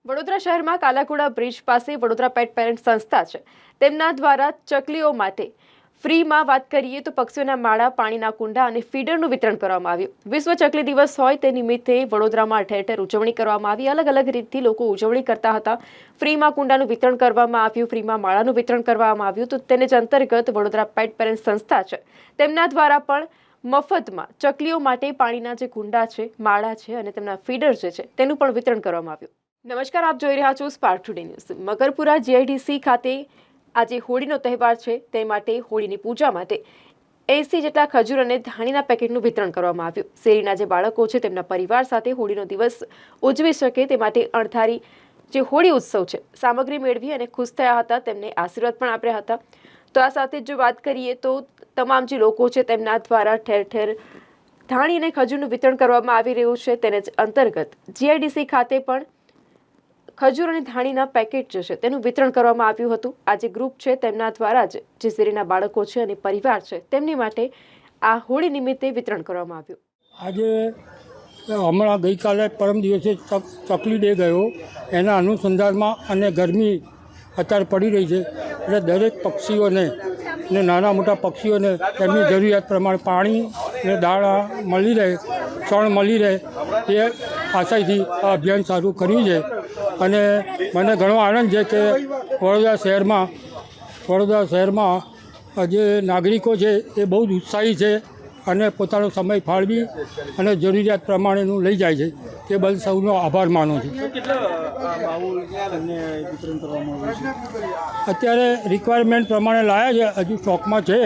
વડોદરા શહેરમાં કાલાકુડા બ્રિજ પાસે વડોદરા પેટ પેરેન્ટ સંસ્થા છે તેમના દ્વારા ચકલીઓ માટે ફ્રીમાં વાત કરીએ તો પક્ષીઓના માળા, પાણીના કુંડા અને ફીડરનું વિતરણ કરવામાં આવ્યું। વિશ્વ ચકલી દિવસ હોય તે નિમિત્તે વડોદરામાં ઠેર ઠેર ઉજવણી કરવામાં આવી। અલગ અલગ રીતથી લોકો ઉજવણી કરતા હતા। ફ્રીમાં કુંડાનું વિતરણ કરવામાં આવ્યું, ફ્રીમાં માળાનું વિતરણ કરવામાં આવ્યું। તો તેને જ અંતર્ગત વડોદરા પેટ પેરેન્ટ સંસ્થા છે તેમના દ્વારા પણ મફતમાં ચકલીઓ માટે પાણીના જે કુંડા છે, માળા છે અને તેમના ફીડર જે છે તેનું પણ વિતરણ કરવામાં આવ્યું। નમસ્કાર, આપ જોઈ રહ્યા છો spark today news. Makarpura GIDC ખાતે આજે હોળીનો તહેવાર છે તે માટે હોળીની પૂજા માટે 80 જેટલા ખજૂર અને ધાણીના પેકેટનું વિતરણ કરવામાં આવ્યું। શેરીના જે બાળકો છે તેમના પરિવાર સાથે હોળીનો દિવસ ઉજવી શકે તે માટે અણધારી જે હોળી ઉત્સવ છે સામગ્રી મેળવી અને ખુશ થયા હતા, તેમને આશીર્વાદ પણ આપ્યા હતા। તો આ સાથે જો વાત કરીએ તો તમામ જે લોકો છે તેમના દ્વારા ઠેર ઠેર ધાણી અને ખજૂરનું વિતરણ કરવામાં આવી રહ્યું છે। તેને જ અંતર્ગત જીઆઈડીસી ખાતે પણ ખજૂર અને ધાણીના પેકેટ જે છે તેનું વિતરણ કરવામાં આવ્યું હતું। આ જે ગ્રુપ છે તેમના દ્વારા જ જે શેરીના બાળકો છે અને પરિવાર છે તેમની માટે આ હોળી નિમિત્તે વિતરણ કરવામાં આવ્યું। આજે હમણાં ગઈકાલે પરમ દિવસે ચકલી ડે ગયો, એના અનુસંધાનમાં અને ગરમી અત્યારે પડી રહી છે એટલે દરેક પક્ષીઓને ને નાના મોટા પક્ષીઓને તેમની જરૂરિયાત પ્રમાણે પાણી અને દાણા મળી રહે, ચણ મળી રહે એ આશયથી આ અભિયાન શરૂ કર્યું છે। અને મને ઘણો આનંદ છે કે વડોદરા શહેરમાં જે નાગરિકો છે એ બહુ જ ઉત્સાહી છે અને પોતાનો સમય ફાળવી અને જરૂરિયાત પ્રમાણેનું લઈ જાય છે। તે બદલ સૌનો આભાર માનું છું। અત્યારે રિક્વાયરમેન્ટ પ્રમાણે લાયા છે, હજુ સ્ટોકમાં છે,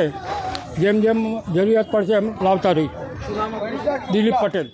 જેમ જેમ જરૂરિયાત પડશે એમ લાવતા રહીશું। દિલીપ પટેલ।